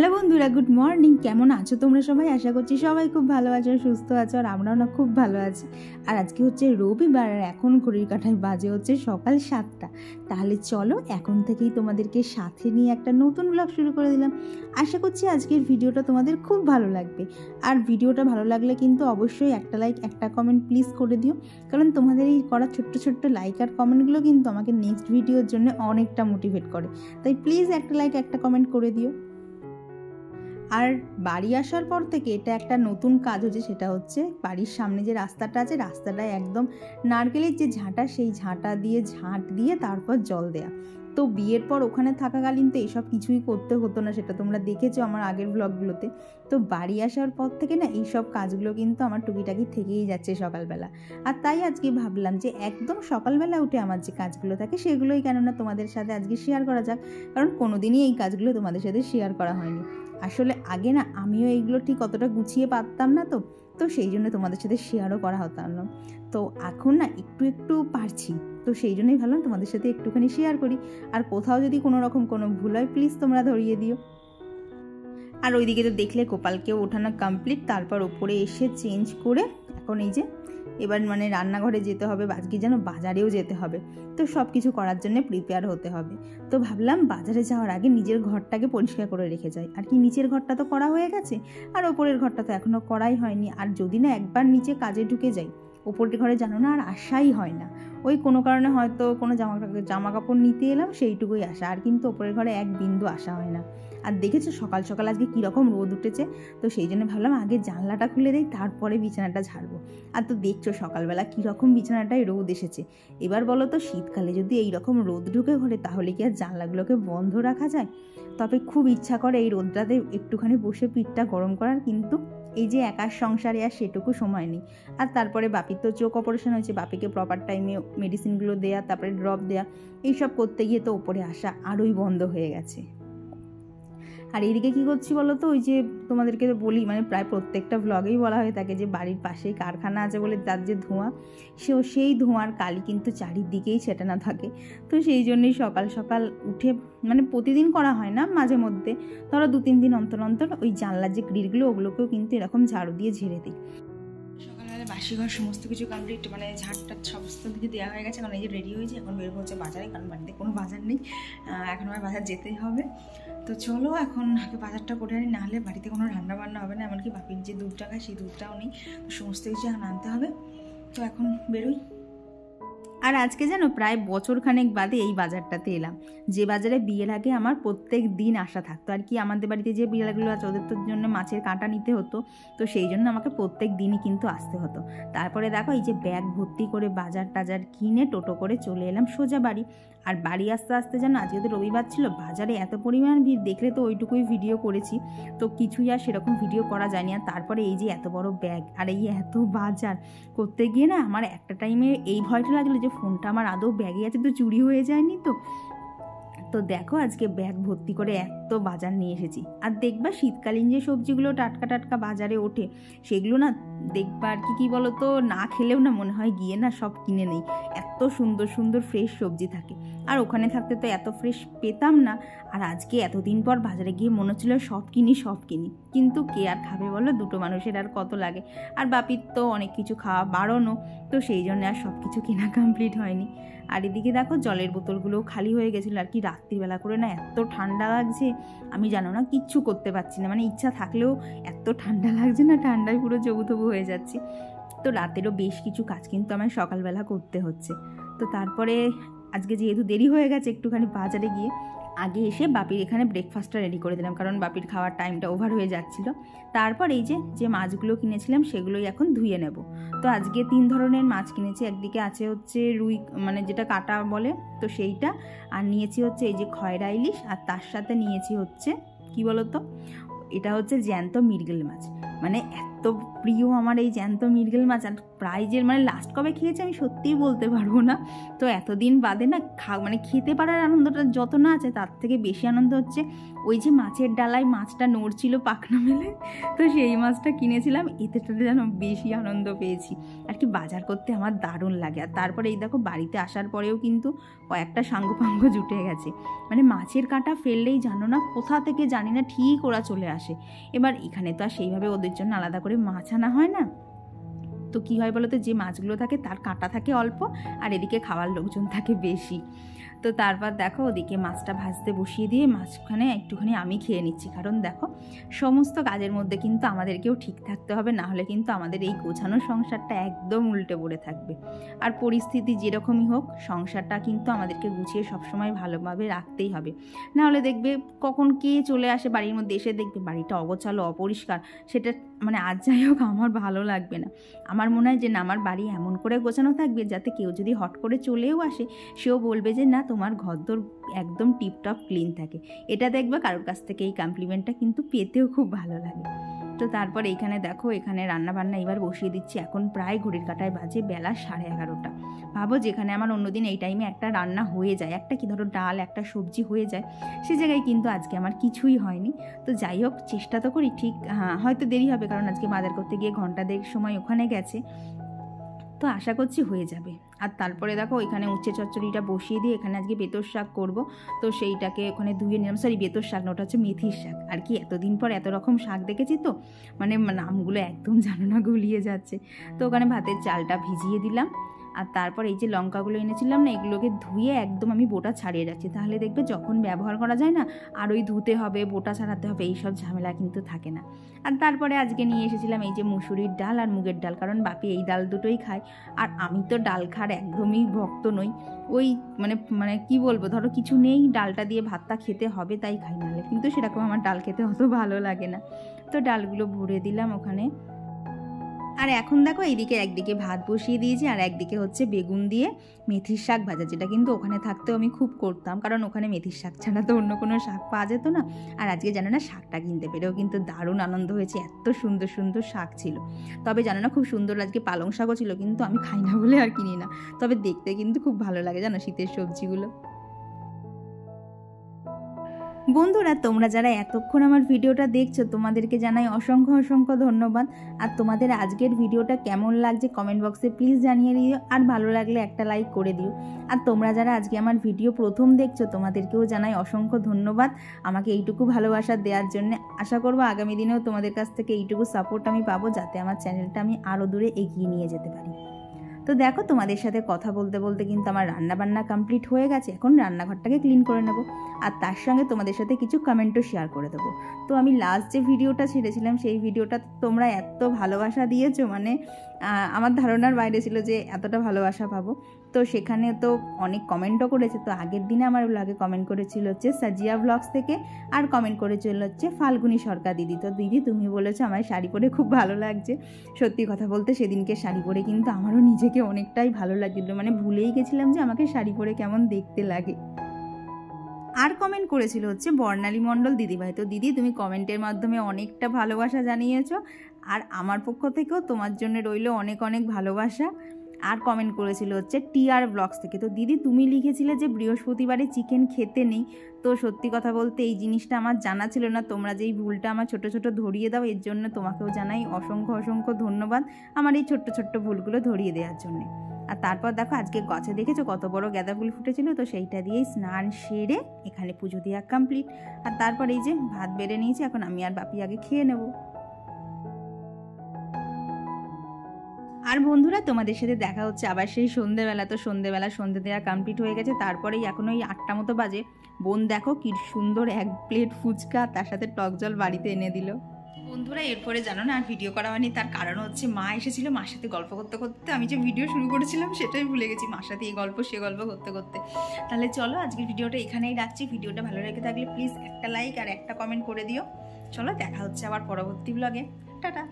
Hello বন্ধুরা, good morning. কেমন আছো তোমরা সবাই? আশা করছি সবাই খুব ভালো আছো, সুস্থ আছো, আর আমরাও না খুব ভালো আছি। আর আজকে হচ্ছে রবিবার, আর এখন ঘড়ির কাঁটায় বাজে হচ্ছে সকাল 7টা। তাহলে চলো এখন থেকেই তোমাদেরকে সাথে নিয়ে একটা নতুন ব্লগ শুরু করে দিলাম। আশা করছি আজকের ভিডিওটা তোমাদের খুব ভালো লাগবে। আর ভিডিওটা ভালো লাগলে কিন্তু অবশ্যই একটা লাইক, একটা কমেন্ট প্লিজ করে দিও, কারণ তোমাদের এই করা ছোট্ট ছোট্ট লাইক আর কমেন্টগুলো কিন্তু আমাকে নেক্সট ভিডিওর জন্য অনেকটা মোটিভেট করে। তাই প্লিজ একটা লাইক, একটা কমেন্ট করে দিও। আর বাড়ি আসার পর থেকে এটা একটা নতুন কাজ হচ্ছে, সেটা হচ্ছে বাড়ির সামনে যে রাস্তাটা আছে, রাস্তাটায় একদম নারকেলের যে ঝাঁটা, সেই ঝাঁটা দিয়ে ঝাঁট দিয়ে তারপর জল দেয়া। তো বিয়ের পর ওখানে থাকাকালীন তো এইসব কিছুই করতে হতো না, সেটা তোমরা দেখেছো আমার আগের ব্লগগুলোতে। তো বাড়ি আসার পর থেকে না এইসব কাজগুলো কিন্তু আমার টুকিটাকি থেকেই যাচ্ছে সকালবেলা। আর তাই আজকে ভাবলাম যে একদম সকালবেলা উঠে আমার যে কাজগুলো থাকে সেগুলোই কেননা তোমাদের সাথে আজকে শেয়ার করা যাক, কারণ কোনোদিনই এই কাজগুলো তোমাদের সাথে শেয়ার করা হয়নি। আসলে আগে না আমিও এইগুলো ঠিক অতটা গুছিয়ে পারতাম না, তো সেই জন্য তোমাদের সাথে শেয়ারও করা হতো না। তো এখন না একটু একটু পারছি, তো সেই জন্যই ভাবলাম তোমাদের সাথে একটুখানি শেয়ার করি। আর কোথাও যদি কোনো রকম কোনো ভুল হয় প্লিজ তোমরা ধরিয়ে দিও। আর ওইদিকে তো দেখলে গোপালকেও ওঠানো কমপ্লিট, তারপর ওপরে এসে চেঞ্জ করে এখন এই যে এবার মানে রান্নাঘরে যেতে হবে, আজকে যেন বাজারেও যেতে হবে। তো সব কিছু করার জন্য প্রিপেয়ার হতে হবে। তো ভাবলাম বাজারে যাওয়ার আগে নিজের ঘরটাকে পরিষ্কার করে রেখে যাই। আর কি, নিচের ঘরটা তো করা হয়ে গেছে, আর ওপরের ঘরটা তো এখনও করাই হয়নি। আর যদি না একবার নিচে কাজে ঢুকে যাই, ওপরের ঘরে জানো না আর আসাই হয় না। ওই কোনো কারণে হয়তো কোনো জামা কাপড় নিতে এলাম, সেইটুকুই আসা, আর কিন্তু ওপরের ঘরে এক বিন্দু আসা হয় না। আর দেখেছো সকাল সকাল আজকে কীরকম রোদ উঠেছে, তো সেই জন্য ভাবলাম আগে জানলাটা খুলে দিই, তারপরে বিছানাটা ঝাড়বো। আর তো দেখছো সকালবেলা কীরকম বিছানাটায় রোদ এসেছে। এবার বলো তো শীতকালে যদি এইরকম রোদ ঢুকে ঘরে, তাহলে কি আর জানলাগুলোকে বন্ধ রাখা যায়? তবে খুব ইচ্ছা করে এই রোদটাতে একটুখানি বসে পিঠটা গরম করার, কিন্তু এই যে একার সংসারে আর সেটুকু সময় নেই। আর তারপরে বাপির তো চোখ অপারেশন হয়েছে, বাপিকে প্রপার টাইমে মেডিসিনগুলো দেয়া, তারপরে ড্রপ দেয়া, এইসব করতে গিয়ে তো ওপরে আসা আরোই বন্ধ হয়ে গেছে। আর এইদিকে কী করছি বলো তো, ওই যে তোমাদেরকে তো বলি, মানে প্রায় প্রত্যেকটা ভ্লগেই বলা হয়ে থাকে যে বাড়ির পাশেই কারখানা আছে বলে তার যে ধোঁয়া, সেই ধোঁয়ার কালি কিন্তু চারিদিকেই ছেটানো থাকে। তো সেই জন্যই সকাল সকাল উঠে, মানে প্রতিদিন করা হয় না, মাঝে মধ্যে ধরো 2-3 দিন অন্তর অন্তর ওই জানলার যে গ্রিলগুলো ওগুলোকেও কিন্তু এরকম ঝাড়ু দিয়ে ঝেড়ে দিই। সকালবেলা বাসিঘর সমস্ত কিছু কমপ্লিট, মানে ঝাড়টা সমস্ত কিছু দেওয়া হয়ে গেছে। এখন এই যে রেডি হয়েছে, এখন বের হচ্ছে বাজারে, কারণ বাড়িতে কোনো বাজার নেই, এখন আমার বাজার যেতেই হবে। তো চলো এখন আগে বাজারটা করে আনি, নাহলে বাড়িতে কোনো রান্না বান্না হবে না। এমনকি বাপির যে দুধটা খায় সেই দুধটাও নেই, তো সমস্ত কিছু এখন আনতে হবে। তো এখন বেরোই। আর আজকে যেন প্রায় বছরখানেক বাদে এই বাজারটাতে এলাম, যে বাজারে বিয়ের আগে আমার প্রত্যেক দিন আসা থাকতো। আর কি, আমাদের বাড়িতে যে বিড়ালগুলো আছে ওদের তো জন্য মাছের কাঁটা নিতে হতো, তো সেই জন্য আমাকে প্রত্যেক দিনই কিন্তু আসতে হতো। তারপরে দেখো এই যে ব্যাগ ভর্তি করে বাজার টাজার কিনে টোটো করে চলে এলাম সোজা বাড়ি। আর বাড়ি আসতে আসতে যেন আজকে তো রবিবার ছিল, বাজারে এত পরিমাণ ভিড়, দেখলে তো ওইটুকুই ভিডিও করেছি, তো কিছুই আর সেরকম ভিডিও করা যায়নি। আর তারপরে এই যে এত বড় ব্যাগ আর এই এত বাজার করতে গিয়ে না আমার একটা টাইমে এই ভয়টা লাগলো যে ফোনটা আমার আদৌ ব্যাগে আছে তো চুরি হয়ে যায়নি তো দেখো আজকে ব্যাগ ভর্তি করে এত বাজার নিয়ে এসেছি। আর দেখবা শীতকালীন যে সবজিগুলো টাটকা টাটকা বাজারে ওঠে, সেগুলো না দেখবা আর কি বলো তো, না খেলেও না মনে হয় গিয়ে না সব কিনে নেই। এত সুন্দর সুন্দর ফ্রেশ সবজি থাকে, আর ওখানে থাকতে তো এত ফ্রেশ পেতাম না। আর আজকে এতদিন পর বাজারে গিয়ে মনে হচ্ছিল সব কিনি, কিন্তু কে আর খাবে বলো, দুটো মানুষের আর কত লাগে। আর বাপির তো অনেক কিছু খাওয়া বারণও, তো সেই জন্য আর সব কিছু কেনা কমপ্লিট হয়নি। আর এদিকে দেখো জলের বোতলগুলোও খালি হয়ে গেছিলো। আর কি, রাত্রিবেলা করে না এত ঠান্ডা লাগছে, আমি জানো না কিচ্ছু করতে পারছি না, মানে ইচ্ছা থাকলেও এত ঠান্ডা লাগছে না, ঠান্ডায় পুরো জবুতবু হয়ে যাচ্ছি। তো রাতেরও বেশ কিছু কাজ কিন্তু আমার সকালবেলা করতে হচ্ছে। তো তারপরে আজকে যেহেতু দেরি হয়ে গেছে একটুখানি বাজারে গিয়ে, আগে এসে বাপির এখানে ব্রেকফাস্টটা রেডি করে দিলাম, কারণ বাপির খাওয়ার টাইমটা ওভার হয়ে যাচ্ছিল। তারপর এই যে মাছগুলো কিনেছিলাম সেগুলোই এখন ধুয়ে নেব। তো আজকে 3 ধরনের মাছ কিনেছি। একদিকে আছে হচ্ছে রুই, মানে যেটা কাটা বলে, তো সেইটা, আর নিয়েছি হচ্ছে এই যে খয়রা ইলিশ, আর তার সাথে নিয়েছি হচ্ছে কি বলতো, এটা হচ্ছে জ্যান্ত মৃগেল মাছ। মানে এত প্রিয় আমার এই জ্যান্ত মৃগেল মাছ। আর প্রাইজের মানে লাস্ট কবে খেয়েছি আমি সত্যিই বলতে পারবো না। তো এতদিন বাদে না মানে খেতে পারার আনন্দটা যত না আছে তার থেকে বেশি আনন্দ হচ্ছে ওই যে মাছের ডালায় মাছটা নড়ছিল পাখনা মেলে, তো সেই মাছটা কিনেছিলাম, এতে যেন বেশি আনন্দ পেয়েছি আর কি। বাজার করতে আমার দারুণ লাগে। আর তারপরে এই দেখো বাড়িতে আসার পরেও কিন্তু কয়েকটা সাঙ্গপাঙ্গ জুটে গেছে। মানে মাছের কাঁটা ফেললেই জানো না কোথা থেকে জানি না ঠিক ওরা চলে আসে। এবার এখানে তো আর সেইভাবে ওদের জন্য আলাদা করে মাছ আনা হয় না, তো কী হয় বলো তো, যে মাছগুলো থাকে তার কাঁটা থাকে অল্প আর এদিকে খাওয়ার লোকজন থাকে বেশি। তো তারপর দেখো ওদিকে মাছটা ভাজতে বসিয়ে দিয়ে মাছখানে একটুখানি আমি খেয়ে নিচ্ছি, কারণ দেখো সমস্ত কাজের মধ্যে কিন্তু আমাদেরকেও ঠিক থাকতে হবে, না হলে কিন্তু আমাদের এই গোছানো সংসারটা একদম উল্টে পড়ে থাকবে। আর পরিস্থিতি যেরকমই হোক সংসারটা কিন্তু আমাদেরকে গুছিয়ে সবসময় ভালোভাবে রাখতেই হবে, না হলে দেখবে কখন কে চলে আসে বাড়ির মধ্যে, এসে দেখবে বাড়িটা অগোছালো অপরিষ্কার, সেটা মানে আজ যাই হোক আমার ভালো লাগবে না। আমার মনে হয় যে না, আমার বাড়ি এমন করে গোছানো থাকবে যাতে কেউ যদি হট করে চলেও আসে সেও বলবে যে না তোমার ঘরদোর একদম টিপটপ ক্লিন থাকে। এটা দেখবে কারোর কাছ থেকে এই কমপ্লিমেন্টটা কিন্তু পেতেও খুব ভালো লাগে। তো তারপর এইখানে দেখো এখানে রান্নাবান্না এবার বসিয়ে দিচ্ছি। এখন প্রায় ঘড়ির কাঁটায় বাজে বেলা 11:30। ভাবো যেখানে আমার অন্যদিন এই টাইমে একটা রান্না হয়ে যায়, একটা কি ধরো ডাল একটা সবজি হয়ে যায়, সে জায়গায় কিন্তু আজকে আমার কিছুই হয়নি। তো যাই হোক চেষ্টা তো করি, ঠিক হয়তো দেরি হবে কারণ আজকে বাজার করতে গিয়ে ঘন্টা দেড়েক সময় ওখানে গেছে, তো আশা করছি হয়ে যাবে। আর তারপরে দেখো ওইখানে উচ্ছে চচ্চড়িটা বসিয়ে দিয়ে এখানে আজকে বেতর শাক করব, তো সেইটাকে ওখানে ধুয়ে নিলাম। সরি বেতর শাক না, ওটা হচ্ছে মেথির শাক। আর কি এতদিন পর এত রকম শাক দেখেছি তো মানে নামগুলো একদম জানো না, গুলিয়ে যাচ্ছে। তো ওখানে ভাতের চালটা ভিজিয়ে দিলাম। আর তারপর এই যে লঙ্কাগুলো এনেছিলাম না, এগুলোকে ধুয়ে একদম আমি বোটা ছাড়িয়ে রাখছি, তাহলে দেখবে যখন ব্যবহার করা যায় না আর ওই ধুতে হবে বোটা ছাড়াতে হবে এইসব ঝামেলা কিন্তু থাকে না। আর তারপরে আজকে নিয়ে এসেছিলাম এই যে মুসুরির ডাল আর মুগের ডাল, কারণ বাপি এই ডাল দুটোই খায় আর আমি তো ডাল খাওয়ার একদমই ভক্ত নই। ওই মানে কি বলবো, ধরো কিছু নেই ডালটা দিয়ে ভাতটা খেতে হবে তাই খাই, নাহলে কিন্তু সেরকম আমার ডাল খেতে অত ভালো লাগে না। তো ডালগুলো ভরে দিলাম ওখানে। আর এখন দেখো এইদিকে একদিকে ভাত বসিয়ে দিয়েছি আর একদিকে হচ্ছে বেগুন দিয়ে মেথির শাক ভাজা, যেটা কিন্তু ওখানে থাকতেও আমি খুব করতাম, কারণ ওখানে মেথির শাক ছাড়া তো অন্য কোনো শাক পাওয়া যেত না। আর আজকে জানো না শাকটা কিনতে পেরেও কিন্তু দারুণ আনন্দ হয়েছে, এত সুন্দর সুন্দর শাক ছিল। তবে জানো না খুব সুন্দর আজকে পালং শাকও ছিল, কিন্তু আমি খাই না বলে আর কিনি না, তবে দেখতে কিন্তু খুব ভালো লাগে জানো শীতের সবজিগুলো। বন্ধুরা তোমরা যারা এতক্ষণ আমার ভিডিওটা দেখছো তোমাদেরকে জানাই অসংখ্য অসংখ্য ধন্যবাদ। আর তোমাদের আজকের ভিডিওটা কেমন লাগছে কমেন্ট বক্সে প্লিজ জানিয়ে দিও, আর ভালো লাগলে একটা লাইক করে দিও। আর তোমরা যারা আজকে আমার ভিডিও প্রথম দেখছো তোমাদেরকেও জানাই অসংখ্য ধন্যবাদ আমাকে এইটুকু ভালোবাসা দেওয়ার জন্য। আশা করবো আগামী দিনেও তোমাদের কাছ থেকে এইটুকু সাপোর্ট আমি পাবো, যাতে আমার চ্যানেলটা আমি আরও দূরে এগিয়ে নিয়ে যেতে পারি। তো দেখো তোমাদের সাথে কথা বলতে বলতে কিন্তু আমার রান্নাবান্না কমপ্লিট হয়ে গেছে, এখন রান্নাঘরটাকে ক্লিন করে নেব আর তার সঙ্গে তোমাদের সাথে কিছু কমেন্টও শেয়ার করে দেবো। তো আমি লাস্ট যে ভিডিওটা ছেড়েছিলাম সেই ভিডিওটা তোমরা এত ভালোবাসা দিয়েছো, মানে আমার ধারণার বাইরে ছিল যে এতটা ভালোবাসা পাবো। তো সেখানে তো অনেক কমেন্টও করেছে। তো আগের দিনে আমার ব্লগে কমেন্ট করেছিল হচ্ছে সাজিয়া ব্লগস থেকে, আর কমেন্ট করেছিল হচ্ছে ফাল্গুনি সরকার দিদি। তো দিদি তুমি বলেছো আমার শাড়ি পরে খুব ভালো লাগছে। সত্যি কথা বলতে সেদিনকে শাড়ি পরে কিন্তু আমারও নিজেকে অনেকটাই ভালো লাগছিল, মানে ভুলেই গেছিলাম যে আমাকে শাড়ি পরে কেমন দেখতে লাগে। আর কমেন্ট করেছিল হচ্ছে বর্ণালী মণ্ডল দিদিভাই। তো দিদি তুমি কমেন্টের মাধ্যমে অনেকটা ভালোবাসা জানিয়েছো, আর আমার পক্ষ থেকেও তোমার জন্য রইল অনেক অনেক ভালোবাসা। আর কমেন্ট করেছিল হচ্ছে টিআর ব্লগস থেকে। তো দিদি তুমি লিখেছিলে যে বৃহস্পতিবারে চিকেন খেতে নেই, তো সত্যি কথা বলতে এই জিনিসটা আমার জানা ছিল না। তোমরা যেই ভুলটা আমার ছোট ছোট ধরিয়ে দাও এর জন্য তোমাকেও জানাই অসংখ্য অসংখ্য ধন্যবাদ আমার এই ছোট্ট ছোট্ট ভুলগুলো ধরিয়ে দেওয়ার জন্য। আর তারপর দেখো আজকে গাছে দেখেছো কত বড় গাঁদা ফুল ফুটেছিল, তো সেইটা দিয়েই স্নান সেরে এখানে পুজো দেওয়া কমপ্লিট। আর তারপর এই যে ভাত বেড়ে নিয়েছি, এখন আমি আর বাপি আগে খেয়ে নেব। আর বন্ধুরা তোমাদের সাথে দেখা হচ্ছে আবার সেই সন্ধ্যেবেলা। তো সন্ধ্যে দেওয়া কমপ্লিট হয়ে গেছে, তারপরেই এখন ওই 8টা মতো বাজে। বোন দেখো কি সুন্দর 1 প্লেট ফুচকা তার সাথে টক জল বাড়িতে এনে দিল। বন্ধুরা এরপরে জানো না আর ভিডিও করা হয়নি, তার কারণ হচ্ছে মা এসেছিল, মার সাথে গল্প করতে করতে আমি যে ভিডিও শুরু করেছিলাম সেটাই ভুলে গেছি, মার সাথে এই গল্প সে গল্প করতে করতে। তাহলে চলো আজকের ভিডিওটা এখানেই রাখছি। ভিডিওটা ভালো লেগে থাকলে প্লিজ একটা লাইক আর একটা কমেন্ট করে দিও। চলো দেখা হচ্ছে আবার পরবর্তী ব্লগে। টাটা।